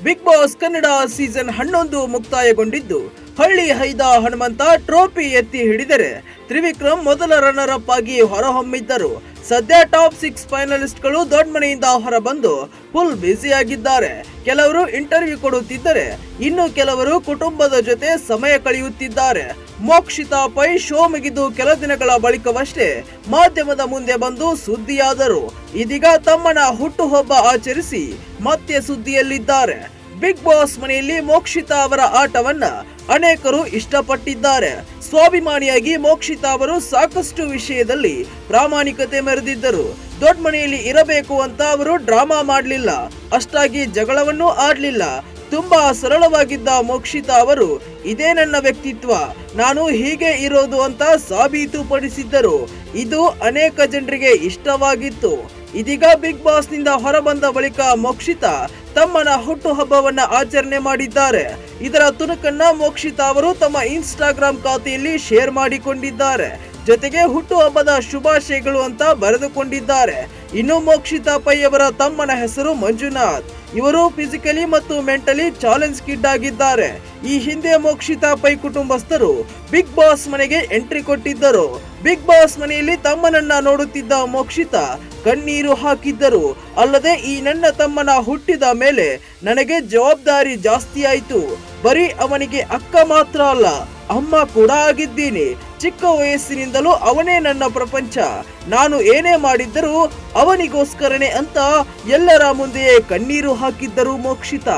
Big boss Kannada season 11 ಮುಕ್ತಾಯಗೊಂಡಿದ್ದು ಹಳ್ಳಿ ಹೈದ Hanumantha trophy ಎತ್ತಿ ಹಿಡಿದರೆ ತ್ರಿವಿಕ್ರಮ್ ಮೊದಲ ರನ್ನರ್ ಅಪ್ ಆಗಿ ಹೊರಹೊಮ್ಮಿದ್ದರು. ಸದ್ಯ ಟಾಪ್ 6 ಫೈನಲಿಸ್ಟ್ಗಳು ದೊಡ್ಡ ಮನೆಯಿಂದ ಹೊರಬಂದು ಫುಲ್ ಬ್ಯುಸಿ ಆಗಿದ್ದಾರೆ. ಕೆಲವರು ಇಂಟರ್ವ್ಯೂ ಕೊಡುತ್ತಿದ್ದರೆ ಇನ್ನು ಕೆಲವರು ಕುಟುಂಬದ ಜೊತೆ ಸಮಯ ಕಳೆಯುತ್ತಿದ್ದಾರೆ. ಮೋಕ್ಷಿತಾ ಪೈ ಶೋ ಮುಗಿದು ಕೆಲ ದಿನಗಳ ಬಳಿಕವಷ್ಟೇ ಮಾಧ್ಯಮದ ಮುಂದೆ ಬಂದು ಸುದ್ದಿಯಾದರು. ಇದೀಗ ತಮ್ಮನ ಹುಟ್ಟುಹಬ್ಬ ಆಚರಿಸಿ ಮತ್ತೆ ಸುದ್ದಿಯಲ್ಲಿದ್ದಾರೆ. ಬಿಗ್ ಬಾಸ್ ಮನೆಯಲ್ಲಿ ಮೋಕ್ಷಿತಾ ಅವರ ಆಟವನ್ನ ಅನೇಕರು ಇಷ್ಟಪಟ್ಟಿದ್ದಾರೆ. ಸ್ವಾಭಿಮಾನಿಯಾಗಿ ಮೋಕ್ಷಿತಾ ಅವರು ಸಾಕಷ್ಟು ವಿಷಯದಲ್ಲಿ ಪ್ರಾಮಾಣಿಕತೆ ಮೆರೆದಿದ್ದರು. ದೊಡ್ಡ ಮನೆಯಲ್ಲಿ ಇರಬೇಕು ಅಂತ ಅವರು ಡ್ರಾಮಾ ಮಾಡಲಿಲ್ಲ, ಅಷ್ಟಾಗಿ ಜಗಳವನ್ನು ಆಡ್ಲಿಲ್ಲ. ತುಂಬಾ ಸರಳವಾಗಿದ್ದ ಮೋಕ್ಷಿತಾ ಅವರು ಇದೇ ನನ್ನ ವ್ಯಕ್ತಿತ್ವ, ನಾನು ಹೀಗೆ ಇರೋದು ಅಂತ ಸಾಬೀತುಪಡಿಸಿದ್ದರು. ಇದು ಅನೇಕ ಜನರಿಗೆ ಇಷ್ಟವಾಗಿತ್ತು. ಇದೀಗ ಬಿಗ್ ಬಾಸ್ ನಿಂದ ಹೊರಬಂದ ಬಳಿಕ ಮೋಕ್ಷಿತಾ ತಮ್ಮನ ಹುಟ್ಟುಹಬ್ಬವನ್ನ ಆಚರಣೆ ಮಾಡಿದ್ದಾರೆ. ಇದರ ತುಣುಕನ್ನ ಮೋಕ್ಷಿತಾ ಅವರು ತಮ್ಮ ಇನ್ಸ್ಟಾಗ್ರಾಮ್ ಖಾತೆಯಲ್ಲಿ ಶೇರ್ ಮಾಡಿಕೊಂಡಿದ್ದಾರೆ. ಜೊತೆಗೆ ಹುಟ್ಟುಹಬ್ಬದ ಶುಭಾಶಯಗಳು ಅಂತ ಬರೆದುಕೊಂಡಿದ್ದಾರೆ. ಇನ್ನು ಮೋಕ್ಷಿತಾ ಪೈ ಅವರ ತಮ್ಮನ ಹೆಸರು ಮಂಜುನಾಥ್. ಇವರು ಫಿಸಿಕಲಿ ಮತ್ತು ಮೆಂಟಲಿ ಚಾಲೆಂಜ್ ಕಿಡ್ ಆಗಿದ್ದಾರೆ. ಈ ಹಿಂದೆ ಮೋಕ್ಷಿತಾ ಪೈ ಕುಟುಂಬಸ್ಥರು ಬಿಗ್ ಬಾಸ್ ಮನೆಗೆ ಎಂಟ್ರಿ ಕೊಟ್ಟಿದ್ದರು. ಬಿಗ್ ಬಾಸ್ ಮನೆಯಲ್ಲಿ ತಮ್ಮನನ್ನ ನೋಡುತ್ತಿದ್ದ ಮೋಕ್ಷಿತಾ ಕಣ್ಣೀರು ಹಾಕಿದ್ದರು. ಅಲ್ಲದೆ ಈ ನನ್ನ ತಮ್ಮನ ಹುಟ್ಟಿದ ಮೇಲೆ ನನಗೆ ಜವಾಬ್ದಾರಿ ಜಾಸ್ತಿ ಆಯ್ತು. ಬರೀ ಅವನಿಗೆ ಅಕ್ಕ ಮಾತ್ರ ಅಲ್ಲ, ಅಮ್ಮ ಕೂಡ ಆಗಿದ್ದೀನಿ. ಚಿಕ್ಕ ವಯಸ್ಸಿನಿಂದಲೂ ಅವನೇ ನನ್ನ ಪ್ರಪಂಚ. ನಾನು ಏನೇ ಮಾಡಿದ್ದರೂ ಅವನಿಗೋಸ್ಕರನೇ ಅಂತ ಎಲ್ಲರ ಮುಂದೆಯೇ ಕಣ್ಣೀರು ಹಾಕಿದ್ದರು ಮೋಕ್ಷಿತಾ.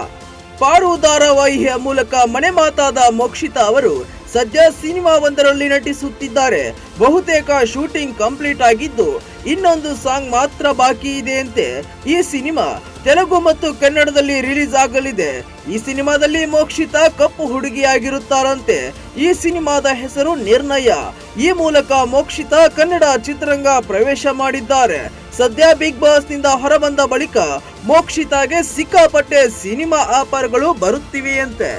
ಪಾರು ಧಾರಾವಾಹಿಯ ಮೂಲಕ ಮನೆ ಮಾತಾದ ಮೋಕ್ಷಿತಾ ಅವರು ಸದ್ಯ ಸಿನಿಮಾ ಒಂದರಲ್ಲಿ ನಟಿಸುತ್ತಿದ್ದಾರೆ. ಬಹುತೇಕ ಶೂಟಿಂಗ್ ಕಂಪ್ಲೀಟ್ ಆಗಿದ್ದು ಇನ್ನೊಂದು ಸಾಂಗ್ ಮಾತ್ರ ಬಾಕಿ ಇದೆಯಂತೆ. ಈ ಸಿನಿಮಾ ತೆಲುಗು ಮತ್ತು ಕನ್ನಡದಲ್ಲಿ ರಿಲೀಸ್ ಆಗಲಿದೆ. ಈ ಸಿನಿಮಾದಲ್ಲಿ ಮೋಕ್ಷಿತಾ ಕಪ್ಪು ಹುಡುಗಿಯಾಗಿರುತ್ತಾರಂತೆ. ಈ ಸಿನಿಮಾದ ಹೆಸರು ನಿರ್ಣಯ. ಈ ಮೂಲಕ ಮೋಕ್ಷಿತಾ ಕನ್ನಡ ಚಿತ್ರರಂಗ ಪ್ರವೇಶ ಮಾಡಿದ್ದಾರೆ. ಸದ್ಯ ಬಿಗ್ ಬಾಸ್ ನಿಂದ ಹೊರಬಂದ ಬಳಿಕ ಮೋಕ್ಷಿತಾಗೆ ಸಿಕ್ಕಾಪಟ್ಟೆ ಸಿನಿಮಾ ಆಫರ್ಗಳು ಬರುತ್ತಿವೆಯಂತೆ.